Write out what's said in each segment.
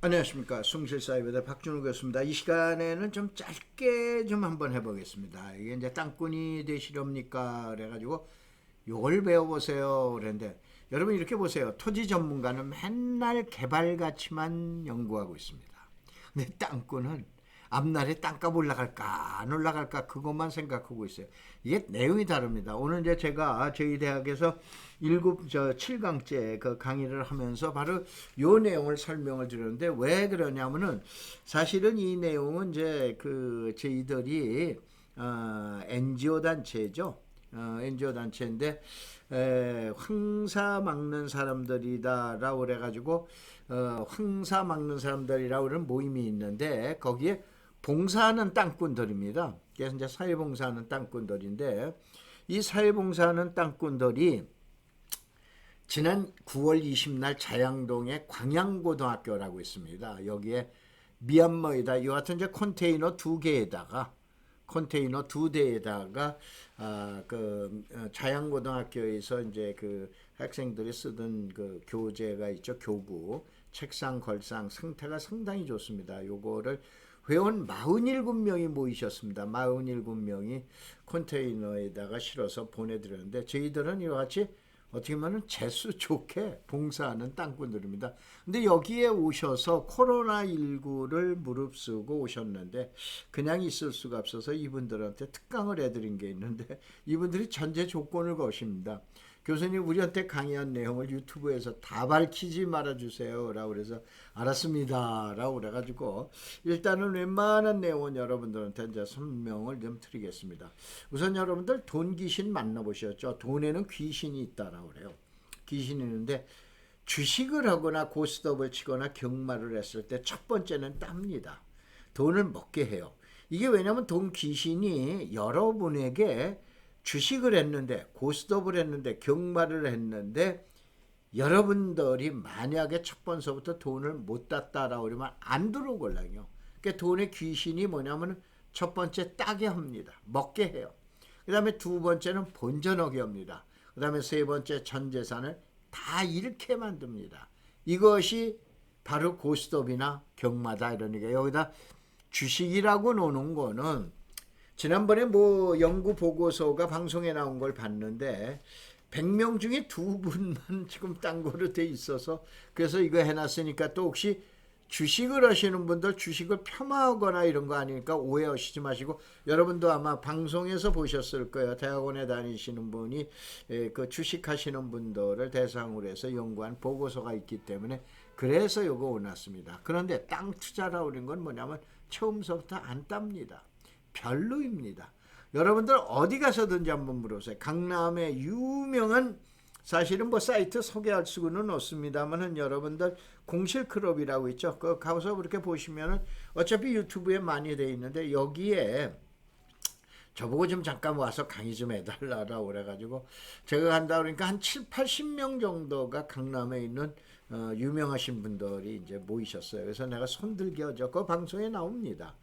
안녕하십니까. 숭실사이버대 박준호 교수입니다. 이 시간에는 좀 짧게 좀 한번 해보겠습니다. 이게 이제 땅꾼이 되시렵니까? 그래가지고 요걸 배워보세요. 그랬는데 여러분 이렇게 보세요. 토지 전문가는 맨날 개발 가치만 연구하고 있습니다. 근데 땅꾼은 앞날에 땅값 올라갈까 안 올라갈까 그것만 생각하고 있어요. 이게 내용이 다릅니다. 오늘 이제 제가 저희 대학에서 7강째 그 강의를 하면서 바로 요 내용을 설명을 드렸는데 왜 그러냐면은 사실은 이 내용은 이제 그 저희들이 NGO 단체죠. NGO 단체인데 황사 막는 사람들이다라고 그래가지고 황사 막는 사람들이라고 그러는 모임이 있는데 거기에 봉사하는 땅꾼들입니다. 그래서 이제 사회봉사하는 땅꾼들인데 이 사회봉사하는 땅꾼들이 지난 9월 20날 자양동에 광양고등학교라고 있습니다. 여기에 미얀마에다 이 같은 이제 컨테이너 두 대에다가 자양고등학교에서 이제 그 학생들이 쓰던 그 교재가 있죠. 교구 책상 걸상 상태가 상당히 좋습니다. 요거를 회원 47명이 모이셨습니다. 47명이 컨테이너에다가 실어서 보내드렸는데 저희들은 이와 같이 어떻게 보면 재수 좋게 봉사하는 땅꾼들입니다. 근데 여기에 오셔서 코로나19를 무릅쓰고 오셨는데 그냥 있을 수가 없어서 이분들한테 특강을 해드린 게 있는데 이분들이 전제 조건을 거십니다. 교수님 우리한테 강의한 내용을 유튜브에서 다 밝히지 말아주세요 라고 그래서 알았습니다 라고 그래가지고 일단은 웬만한 내용은 여러분들한테 이제 설명을 좀 드리겠습니다. 우선 여러분들 돈 귀신 만나보셨죠? 돈에는 귀신이 있다라고 그래요. 귀신이 있는데 주식을 하거나 고스톱을 치거나 경마를 했을 때 첫 번째는 땁니다. 돈을 먹게 해요. 이게 왜냐면 돈 귀신이 여러분에게 주식을 했는데 고스톱을 했는데 경마를 했는데 여러분들이 만약에 첫 번서부터 돈을 못 땄다라고 그러면 안 들어오걸랑요. 그러니까 돈의 귀신이 뭐냐면 첫 번째 따게 합니다. 먹게 해요. 그 다음에 두 번째는 본전하게 합니다. 그 다음에 세 번째 전 재산을 다 잃게 만듭니다. 이것이 바로 고스톱이나 경마다 이러니까 여기다 주식이라고 노는 거는 지난번에 뭐 연구 보고서가 방송에 나온 걸 봤는데 100명 중에 2분만 지금 딴 거로 돼 있어서 그래서 이거 해놨으니까 또 혹시 주식을 하시는 분들 주식을 폄하하거나 이런 거 아니니까 오해하시지 마시고 여러분도 아마 방송에서 보셨을 거예요. 대학원에 다니시는 분이 그 주식하시는 분들을 대상으로 해서 연구한 보고서가 있기 때문에 그래서 이거 올랐습니다. 그런데 땅 투자라고 그런 건 뭐냐면 처음서부터 안 땁니다. 별로입니다. 여러분들 어디 가서든지 한번 물어보세요. 강남의 유명한 사실은 뭐 사이트 소개할 수는 없습니다만은 여러분들 공실클럽이라고 있죠. 그 가서 그렇게 보시면은 어차피 유튜브에 많이 돼 있는데 여기에 저보고 좀 잠깐 와서 강의 좀 해달라고 그래가지고 제가 간다 그러니까 한 7, 80명 정도가 강남에 있는 유명하신 분들이 이제 모이셨어요. 그래서 내가 손들게 하죠. 그 방송에 나옵니다.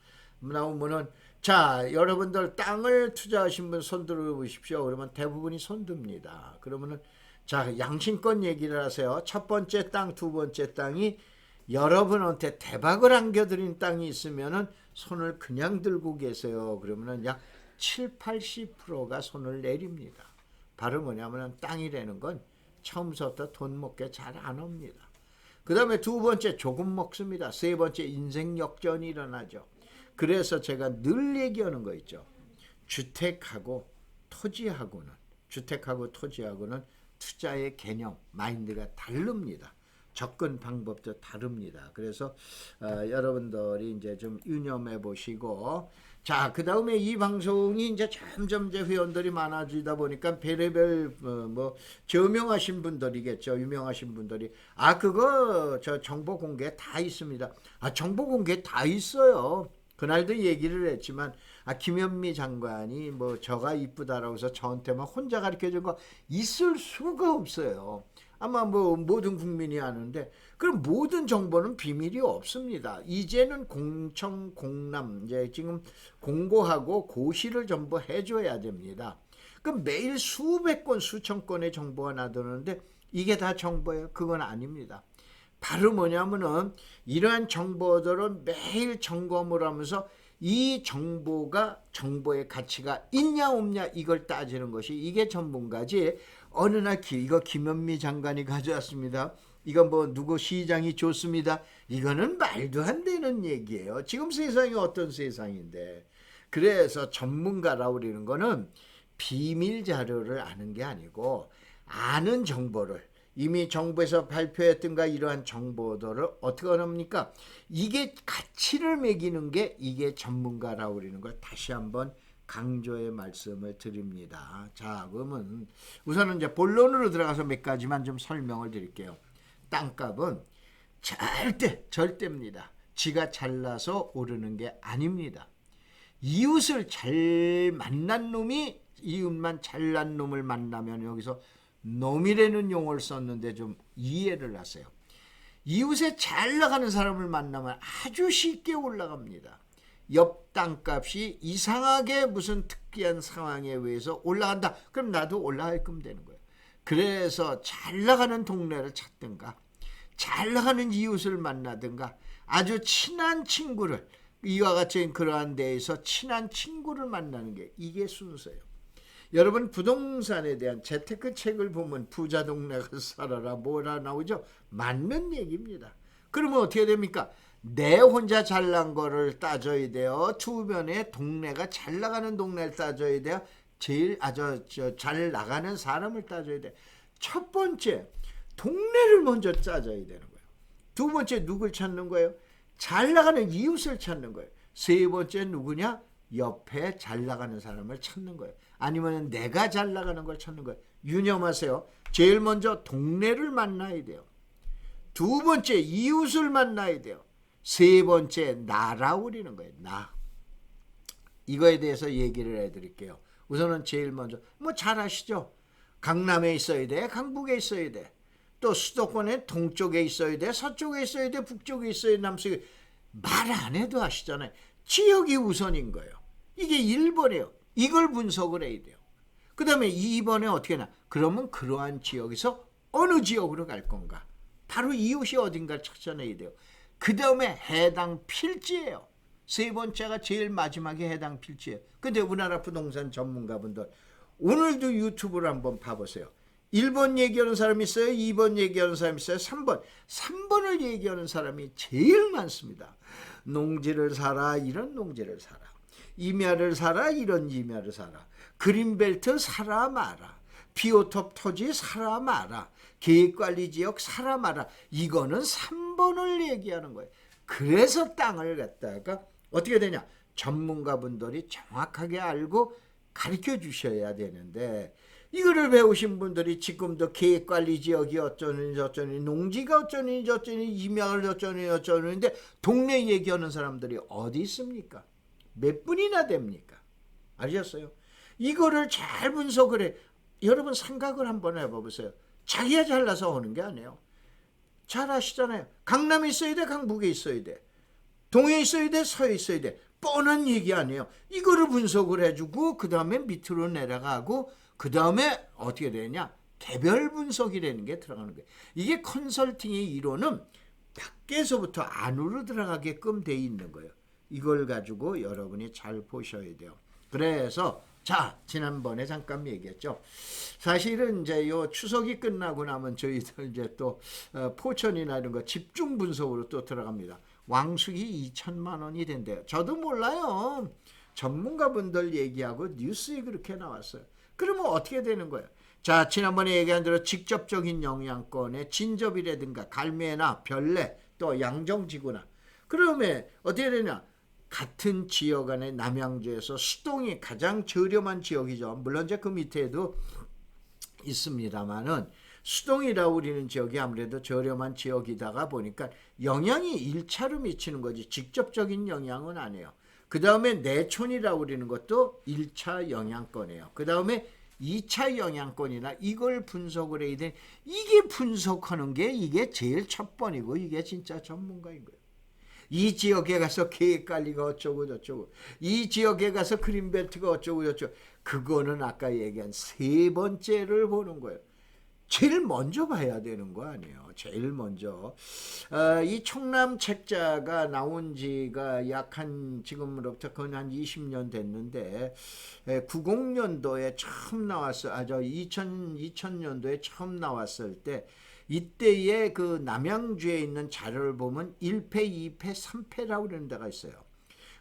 나오면은 자 여러분들 땅을 투자하신 분 손들어 보십시오. 그러면 대부분이 손듭니다. 그러면은 자 양심껏 얘기를 하세요. 첫 번째 땅, 두 번째 땅이 여러분한테 대박을 안겨드린 땅이 있으면은 손을 그냥 들고 계세요. 그러면은 약 7, 80%가 손을 내립니다. 바로 뭐냐면은 땅이라는 건 처음부터 돈 먹게 잘 안 옵니다. 그 다음에 두 번째 조금 먹습니다. 세 번째 인생 역전이 일어나죠. 그래서 제가 늘 얘기하는 거 있죠. 주택하고 토지하고는 투자의 개념, 마인드가 다릅니다. 접근 방법도 다릅니다. 그래서 여러분들이 이제 좀 유념해 보시고 자, 그 다음에 이 방송이 이제 점점 이제 회원들이 많아지다 보니까 별의별 뭐 저명하신 분들이겠죠. 유명하신 분들이 그거 저 정보 공개 다 있습니다. 정보 공개 다 있어요. 그날도 얘기를 했지만 김현미 장관이 뭐 저가 이쁘다라고 해서 저한테만 혼자 가르쳐준 거 있을 수가 없어요. 아마 뭐 모든 국민이 아는데 그럼 모든 정보는 비밀이 없습니다. 이제는 공청 공남 이제 지금 공고하고 고시를 전부 해줘야 됩니다. 그럼 매일 수백 건 수천 건의 정보가 나드는데 이게 다 정보예요? 그건 아닙니다. 바로 뭐냐면은 이러한 정보들을 매일 점검을 하면서 이 정보의 가치가 있냐 없냐 이걸 따지는 것이 이게 전문가지. 어느 날 이거 김현미 장관이 가져왔습니다. 이건 뭐 누구 시장이 좋습니다. 이거는 말도 안 되는 얘기예요. 지금 세상이 어떤 세상인데. 그래서 전문가라고 그러는 거는 비밀 자료를 아는 게 아니고 아는 정보를 이미 정부에서 발표했던가 이러한 정보들을 어떻게 합니까? 이게 가치를 매기는 게 이게 전문가라고 그러는 걸 다시 한번 강조의 말씀을 드립니다. 자, 그러면 우선은 이제 본론으로 들어가서 몇 가지만 좀 설명을 드릴게요. 땅값은 절대입니다. 지가 잘나서 오르는 게 아닙니다. 이웃을 잘 만난 놈이 이웃만 잘난 놈을 만나면 여기서 놈이라는 용어를 썼는데 좀 이해를 하세요. 이웃에 잘 나가는 사람을 만나면 아주 쉽게 올라갑니다. 옆 땅값이 이상하게 무슨 특이한 상황에 의해서 올라간다. 그럼 나도 올라가게끔 되는 거예요. 그래서 잘 나가는 동네를 찾든가 잘 나가는 이웃을 만나든가 아주 친한 친구를 이와 같이 그러한 데에서 친한 친구를 만나는 게 이게 순서예요. 여러분 부동산에 대한 재테크 책을 보면 부자 동네 가서 살아라 뭐라 나오죠? 맞는 얘기입니다. 그러면 어떻게 됩니까? 내 혼자 잘난 거를 따져야 돼요. 주변에 동네가 잘 나가는 동네를 따져야 돼요. 제일 잘 나가는 사람을 따져야 돼. 첫 번째 동네를 먼저 따져야 되는 거예요. 두 번째 누굴 찾는 거예요? 잘 나가는 이웃을 찾는 거예요. 세 번째 누구냐? 옆에 잘 나가는 사람을 찾는 거예요. 아니면 내가 잘 나가는 걸 찾는 거예요. 유념하세요. 제일 먼저 동네를 만나야 돼요. 두 번째 이웃을 만나야 돼요. 세 번째 나라고 그러는 거예요. 나. 이거에 대해서 얘기를 해드릴게요. 우선은 제일 먼저 뭐 잘 아시죠? 강남에 있어야 돼. 강북에 있어야 돼. 또 수도권의 동쪽에 있어야 돼. 서쪽에 있어야 돼. 북쪽에 있어야 돼. 남쪽에. 말 안 해도 아시잖아요. 지역이 우선인 거예요. 이게 1번이에요. 이걸 분석을 해야 돼요. 그 다음에 2번에 어떻게 하나? 그러면 그러한 지역에서 어느 지역으로 갈 건가? 바로 이웃이 어딘가를 찾아내야 돼요. 그 다음에 해당 필지예요. 세 번째가 제일 마지막에 해당 필지예요. 근데 우리나라 부동산 전문가분들 오늘도 유튜브를 한번 봐보세요. 1번 얘기하는 사람이 있어요. 2번 얘기하는 사람이 있어요. 3번을 얘기하는 사람이 제일 많습니다. 농지를 사라 이런 농지를 사라. 임야를 사라 이런 임야를 사라. 그린벨트 사라 마라. 비오톱 토지 사라 마라. 계획관리지역 사라 마라. 이거는 3번을 얘기하는 거예요. 그래서 땅을 갖다가 어떻게 되냐. 전문가분들이 정확하게 알고 가르쳐 주셔야 되는데 이거를 배우신 분들이 지금도 계획관리지역이 어쩌니 저쩌니 농지가 어쩌니 저쩌니 임야를 어쩌니 저쩌니인데 동네 얘기하는 사람들이 어디 있습니까? 몇 분이나 됩니까? 아셨어요? 이거를 잘 분석을 해. 여러분 생각을 한번 해봐보세요. 자기가 잘나서 오는 게 아니에요. 잘 아시잖아요. 강남에 있어야 돼. 강북에 있어야 돼. 동해에 있어야 돼. 서해에 있어야 돼. 뻔한 얘기 아니에요. 이거를 분석을 해주고 그 다음에 밑으로 내려가고 그 다음에 어떻게 되냐? 개별 분석이라는 게 들어가는 거예요. 이게 컨설팅의 이론은 밖에서부터 안으로 들어가게끔 돼 있는 거예요. 이걸 가지고 여러분이 잘 보셔야 돼요. 그래서 자 지난번에 잠깐 얘기했죠. 사실은 이제 요 추석이 끝나고 나면 저희들 이제 또 포천이나 이런 거 집중 분석으로 또 들어갑니다. 왕숙이 2천만 원이 된대요. 저도 몰라요. 전문가분들 얘기하고 뉴스에 그렇게 나왔어요. 그러면 어떻게 되는 거예요? 자 지난번에 얘기한 대로 직접적인 영향권의 진접이라든가 갈매나 별내 또 양정지구나. 그러면 어떻게 되냐? 같은 지역 안에 남양주에서 수동이 가장 저렴한 지역이죠. 물론 이제 그 밑에도 있습니다만은 수동이라고 우리는 지역이 아무래도 저렴한 지역이다가 보니까 영향이 1차로 미치는 거지 직접적인 영향은 아니에요. 그 다음에 내촌이라고 그러는 것도 1차 영향권이에요. 그 다음에 2차 영향권이나 이걸 분석을 해야 돼. 이게 분석하는 게 이게 제일 첫 번이고 이게 진짜 전문가인 거예요. 이 지역에 가서 계획관리가 어쩌고 저쩌고 이 지역에 가서 그린벨트가 어쩌고 저쩌고 그거는 아까 얘기한 세 번째를 보는 거예요. 제일 먼저 봐야 되는 거 아니에요. 제일 먼저. 이 청남 책자가 나온 지가 약 한 지금으로부터 거의 한 20년 됐는데 90년도에 처음 나왔어. 2000년도에 처음 나왔을 때 이때의 그 남양주에 있는 자료를 보면 1패, 2패, 3패라고 그러는 데가 있어요.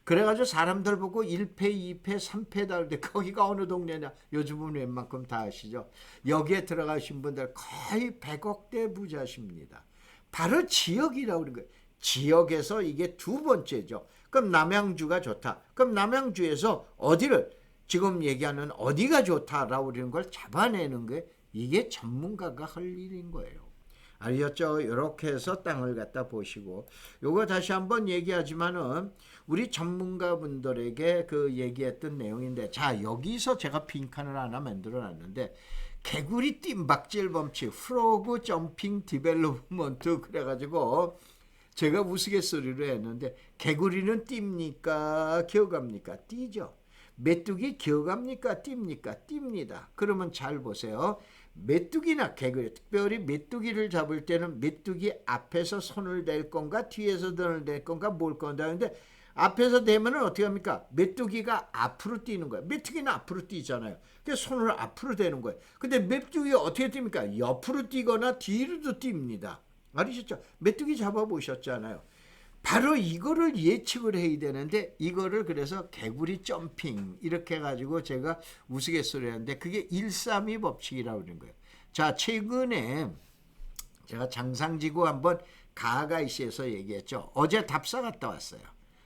그래가지고 사람들 보고 1패, 2패, 3패다. 그런데 거기가 어느 동네냐? 요즘은 웬만큼 다 아시죠? 여기에 들어가신 분들 거의 100억대 부자십니다. 바로 지역이라고 그러는 거예요. 지역에서 이게 두 번째죠. 그럼 남양주가 좋다. 그럼 남양주에서 어디를 지금 얘기하는 어디가 좋다라고 그러는 걸 잡아내는 게 이게 전문가가 할 일인 거예요. 알겠죠? 이렇게 해서 땅을 갖다 보시고 요거 다시 한번 얘기하지만은 우리 전문가분들에게 그 얘기했던 내용인데 자 여기서 제가 빈칸을 하나 만들어 놨는데 개구리 뜀박질 범칙 프로그 점핑 디벨롭먼트 그래가지고 제가 우스갯소리로 했는데 개구리는 띱니까 기어갑니까? 띄죠. 메뚜기 기어갑니까? 띱니까? 띱니다. 그러면 잘 보세요. 메뚜기나 개구리, 특별히 메뚜기를 잡을 때는 메뚜기 앞에서 손을 댈 건가 뒤에서 손을 댈 건가 뭘 건가 하는데 앞에서 대면은 어떻게 합니까? 메뚜기가 앞으로 뛰는 거예요. 메뚜기는 앞으로 뛰잖아요. 그래서 손을 앞으로 대는 거예요. 근데 메뚜기가 어떻게 뜁니까? 옆으로 뛰거나 뒤로도 뜁니다. 알으셨죠? 메뚜기 잡아보셨잖아요. 바로 이거를 예측을 해야 되는데 이거를 그래서 개구리 점핑 이렇게 해가지고 제가 우스갯소리 하는데 그게 132 법칙이라고 그러는 거예요. 자 최근에 제가 장상지구 한번 가하가이시에서 얘기했죠. 어제 답사 갔다 왔어요.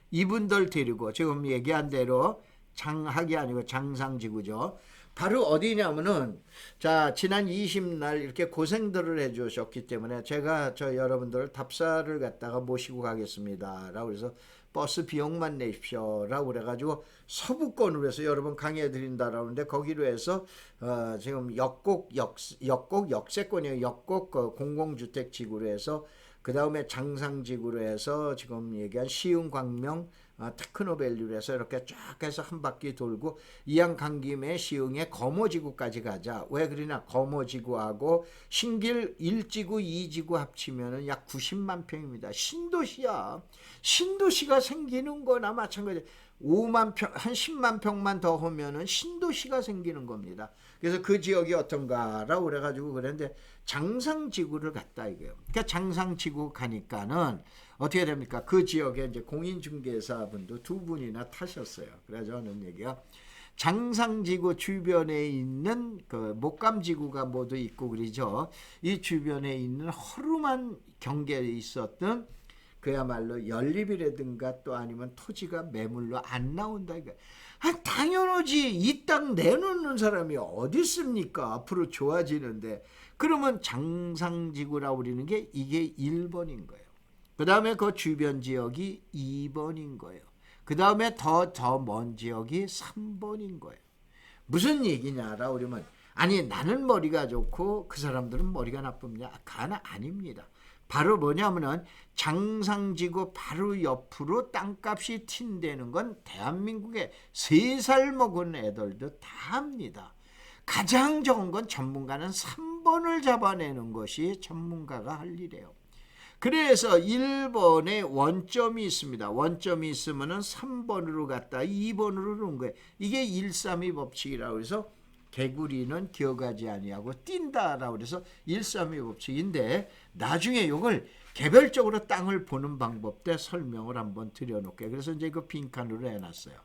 이분들 데리고 지금 얘기한 대로 장학이 아니고 장상지구죠. 바로 어디냐면은 자 지난 20날 이렇게 고생들을 해주셨기 때문에 제가 저 여러분들 답사를 갖다가 모시고 가겠습니다 라고 해서 버스 비용만 내십시오 라고 그래가지고 서부권으로 해서 여러분 강의해 드린다라고 하는데 거기로 해서 지금 역곡 역세권이에요. 역곡 공공주택 지구로 해서 그 다음에 장상지구로 해서 지금 얘기한 시흥광명 테크노밸리로 해서 이렇게 쫙 해서 한 바퀴 돌고 이양 간 김에 시흥의 거모지구까지 가자. 왜 그러냐? 거모지구하고 신길 1지구 2지구 합치면은 약 90만 평입니다. 신도시야. 신도시가 생기는 거나 마찬가지. 5만 평, 한 10만 평만 더 하면은 신도시가 생기는 겁니다. 그래서 그 지역이 어떤가라고 그래가지고 그랬는데 장상지구를 갔다 이거예요. 그러니까 장상지구 가니까는 어떻게 됩니까? 그 지역에 이제 공인중개사 분도 두 분이나 타셨어요. 그래서 하는 얘기가 장상지구 주변에 있는 그 목감지구가 모두 있고 그러죠. 이 주변에 있는 허름한 경계에 있었던 그야말로 연립이라든가 또 아니면 토지가 매물로 안 나온다. 당연하지. 이 땅 내놓는 사람이 어디 있습니까? 앞으로 좋아지는데. 그러면 장상지구라고 그러는 게 이게 1번인 거예요. 그 다음에 그 주변 지역이 2번인 거예요. 그 다음에 더 먼 지역이 3번인 거예요. 무슨 얘기냐라고 그러면 아니 나는 머리가 좋고 그 사람들은 머리가 나쁩니다. 그건 아닙니다. 바로 뭐냐면은 장상지구 바로 옆으로 땅값이 튄다는 건 대한민국에 3살 먹은 애들도 다 합니다. 가장 적은 건 전문가는 3번을 잡아내는 것이 전문가가 할 일이에요. 그래서 1번에 원점이 있습니다. 원점이 있으면은 3번으로 갔다 2번으로 오는 거예요. 이게 132 법칙이라고 해서 개구리는 기어가지 아니하고 뛴다라고 해서 132 법칙인데 나중에 이걸 개별적으로 땅을 보는 방법 때 설명을 한번 드려놓게. 그래서 이제 그 빈칸으로 해놨어요.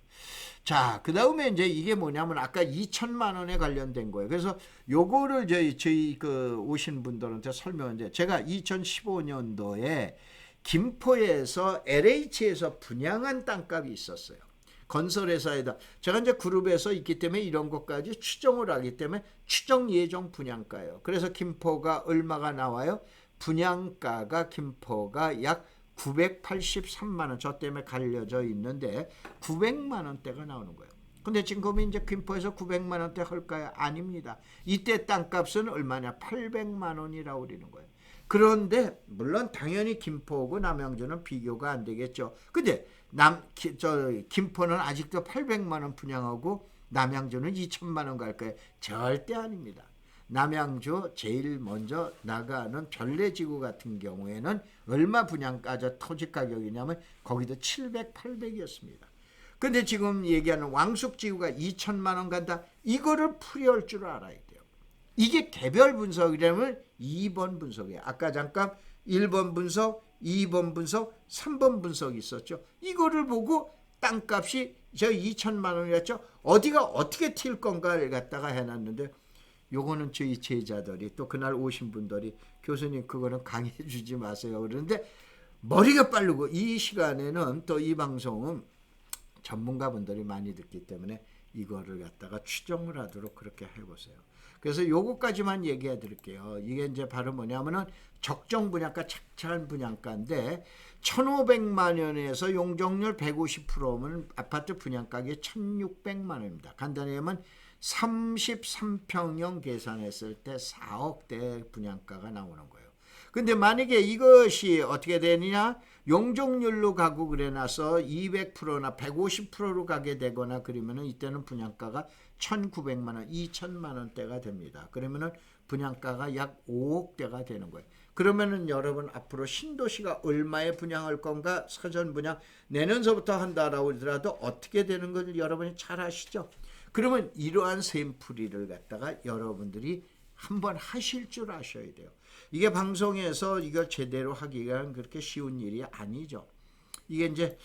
자, 그 다음에 이제 이게 뭐냐면 아까 2천만 원에 관련된 거예요. 그래서 요거를 저희 그 오신 분들한테 설명했는데 제가 2015년도에 김포에서 LH에서 분양한 땅값이 있었어요. 건설회사에다 제가 이제 그룹에서 있기 때문에 이런 것까지 추정을 하기 때문에 추정 예정 분양가예요. 그래서 김포가 얼마가 나와요? 분양가가 김포가 약 983만 원. 저 때문에 갈려져 있는데 900만 원대가 나오는 거예요. 근데 지금 이제 김포에서 900만 원대 할까요? 아닙니다. 이때 땅값은 얼마냐? 800만 원이라고 그러는 거예요. 그런데 물론 당연히 김포하고 남양주는 비교가 안 되겠죠. 근데 김포는 아직도 800만 원 분양하고 남양주는 2천만 원 갈까요? 절대 아닙니다. 남양주 제일 먼저 나가는 별내지구 같은 경우에는 얼마 분양가죠? 토지 가격이냐면 거기도 700, 800이었습니다. 근데 지금 얘기하는 왕숙지구가 2천만 원 간다. 이거를 풀이할 줄 알아야 돼요. 이게 개별 분석이라면 2번 분석이에요. 아까 잠깐 1번 분석, 2번 분석, 3번 분석이 있었죠. 이거를 보고 땅값이 저 2천만 원이었죠. 어디가 어떻게 튈 건가를 갖다가 해놨는데 요거는 저희 제자들이 또 그날 오신 분들이 교수님 그거는 강의해 주지 마세요. 그러는데 머리가 빠르고 이 시간에는 또 이 방송은 전문가분들이 많이 듣기 때문에 이거를 갖다가 추정을 하도록 그렇게 해보세요. 그래서 요거까지만 얘기해 드릴게요. 이게 이제 바로 뭐냐면은 적정 분양가, 착착한 분양가인데 1,500만 원에서 용적률 150%면 아파트 분양가격이 1,600만 원입니다. 간단히 하면 33평형 계산했을 때 4억대 분양가가 나오는 거예요. 근데 만약에 이것이 어떻게 되느냐, 용적률로 가고 그래놔서 200%나 150%로 가게 되거나 그러면은 이때는 분양가가 1,900만 원, 2천만 원대가 됩니다. 그러면은 분양가가 약 5억대가 되는 거예요. 그러면은 여러분 앞으로 신도시가 얼마에 분양할 건가 사전 분양 내년서부터 한다라고 하더라도 어떻게 되는 걸 여러분이 잘 아시죠? 그러면 이러한 셈풀이를 갖다가 여러분들이 한번 하실 줄 아셔야 돼요. 이게 방송에서 이걸 제대로 하기가 그렇게 쉬운 일이 아니죠. 이게 이제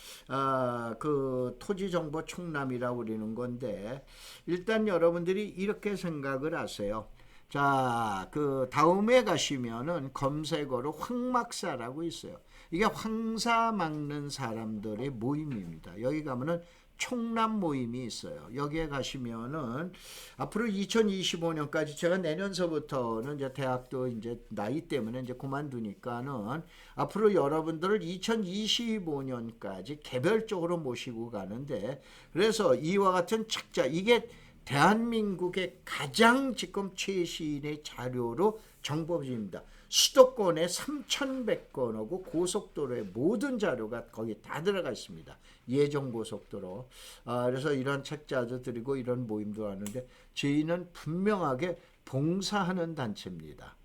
그 토지정보 총람이라고 그러는 건데 일단 여러분들이 이렇게 생각을 하세요. 자, 그 다음에 가시면은 검색어로 황막사라고 있어요. 이게 황사 막는 사람들의 모임입니다. 여기 가면은 총남 모임이 있어요. 여기에 가시면은 앞으로 2025년까지 제가 내년서부터는 이제 대학도 이제 나이 때문에 이제 그만두니까는 앞으로 여러분들을 2025년까지 개별적으로 모시고 가는데 그래서 이와 같은 책자 이게 대한민국의 가장 지금 최신의 자료로 정보집입니다. 수도권에 3,100건하고 고속도로의 모든 자료가 거기 다 들어가 있습니다. 예정고속도로. 그래서 이런 책자도 드리고 이런 모임도 하는데 저희는 분명하게 봉사하는 단체입니다.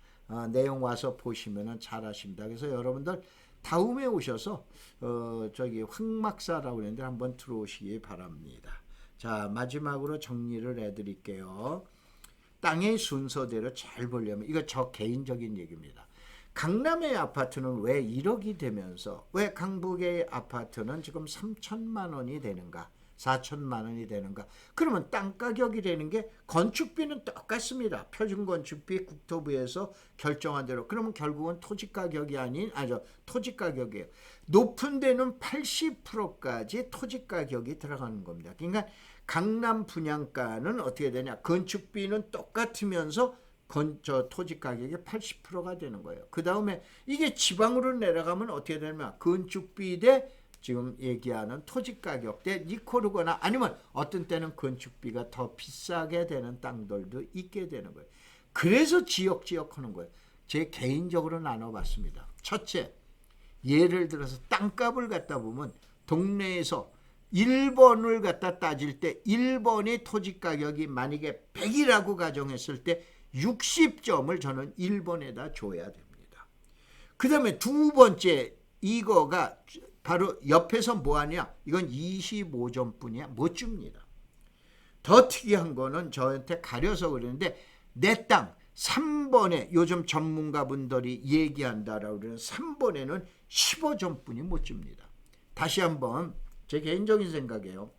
내용 와서 보시면 잘 아십니다. 그래서 여러분들 다음에 오셔서 저기 황막사라고 그러는데 한번 들어오시기 바랍니다. 자, 마지막으로 정리를 해드릴게요. 땅의 순서대로 잘 보려면 이거 저 개인적인 얘기입니다. 강남의 아파트는 왜 1억이 되면서 왜 강북의 아파트는 지금 3천만 원이 되는가 4천만 원이 되는가. 그러면 땅 가격이라는 게 건축비는 똑같습니다. 표준건축비 국토부에서 결정한 대로. 그러면 결국은 토지 가격이 토지 가격이에요. 높은 데는 80%까지 토지 가격이 들어가는 겁니다. 그러니까 강남 분양가는 어떻게 되냐. 건축비는 똑같으면서 토지 가격이 80%가 되는 거예요. 그 다음에 이게 지방으로 내려가면 어떻게 되냐면 건축비 대 지금 얘기하는 토지 가격 대 이코르거나 아니면 어떤 때는 건축비가 더 비싸게 되는 땅들도 있게 되는 거예요. 그래서 지역 하는 거예요. 제 개인적으로 나눠봤습니다. 첫째, 예를 들어서 땅값을 갖다 보면 동네에서 1번을 갖다 따질 때 1번의 토지 가격이 만약에 100이라고 가정했을 때 60점을 저는 1번에다 줘야 됩니다. 그 다음에 두 번째 이거가 바로 옆에서 뭐하냐, 이건 25점 뿐이야 못 줍니다. 더 특이한 거는 저한테 가려서 그러는데 내 땅 3번에 요즘 전문가분들이 얘기한다라고 그러는 3번에는 15점 뿐이 못 줍니다. 다시 한번 제 개인적인 생각이에요.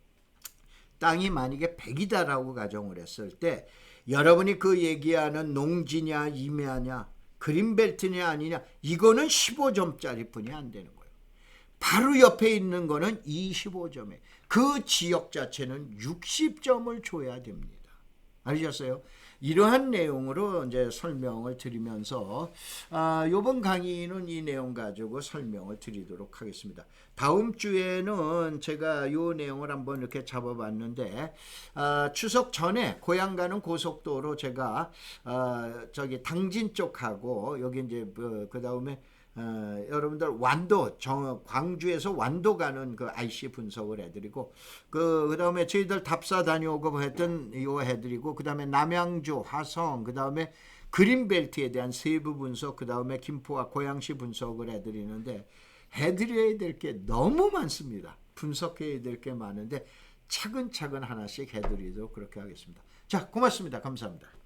땅이 만약에 100이다라고 가정을 했을 때 여러분이 그 얘기하는 농지냐 임야냐 그린벨트냐 아니냐 이거는 15점짜리 뿐이 안 되는 거예요. 바로 옆에 있는 거는 25점에 그 지역 자체는 60점을 줘야 됩니다. 아셨어요? 이러한 내용으로 이제 설명을 드리면서 이번 강의는 이 내용 가지고 설명을 드리도록 하겠습니다. 다음 주에는 제가 이 내용을 한번 이렇게 잡아봤는데 추석 전에 고향 가는 고속도로 제가 저기 당진 쪽하고 여기 이제 그 다음에 여러분들 완도 광주에서 완도 가는 그 IC 분석을 해드리고 그 다음에 저희들 답사 다녀오고 했던 이거 해드리고 그 다음에 남양주 화성 그 다음에 그린벨트에 대한 세부 분석, 그 다음에 김포와 고양시 분석을 해드리는데 해드려야 될 게 너무 많습니다. 분석해야 될 게 많은데 차근차근 하나씩 해드리도록 그렇게 하겠습니다. 자, 고맙습니다. 감사합니다.